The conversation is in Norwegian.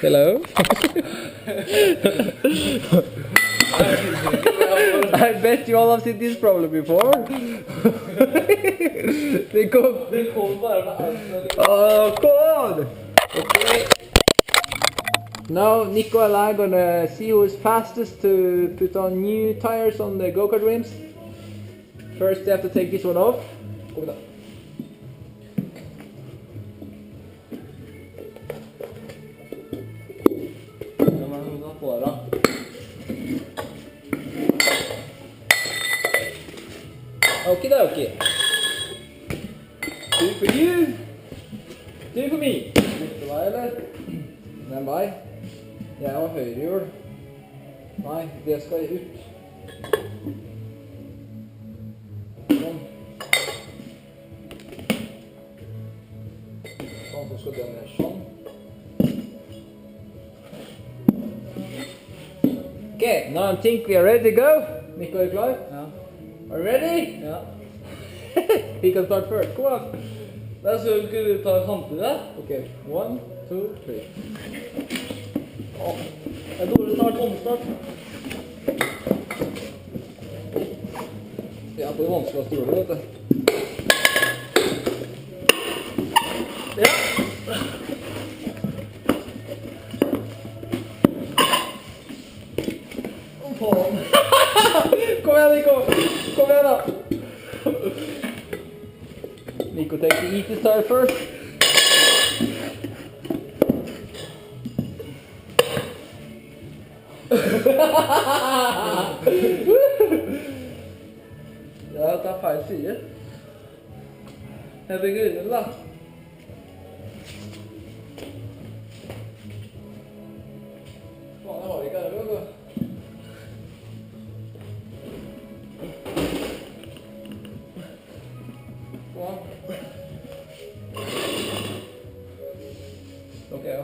Hello. I bet you all have seen this problem before. They come. Oh, God. Okay. Now Nikko and I are gonna see who's fastest to put on new tires on the go-kart rims. First, you have to take this one off. Kom da. Okie dokie. Do for you. Do for me. Lytte vei, eller? Den vei. Jeg har høyrehjul. Nei, det skal ut. Sånn. Sånn, så skal den ned sånn. Okay, now I think we are ready to go. Nikko, are you klar? Ja. Are you ready? Ja. He can start first. Come on. Da skal du ta samtidig. Okay, 1, 2, 3. Jeg tror det snart omstart. Ja, på det vanskeligste hjulet, vet du. Ja. Faen. Kom igjen, Nikko! Kom igjen, da! Nikko, take the easy tire first. Ja, det er feil side. Jeg bygger under, da. Faen, jeg har ikke her, vet du. Ok, ja.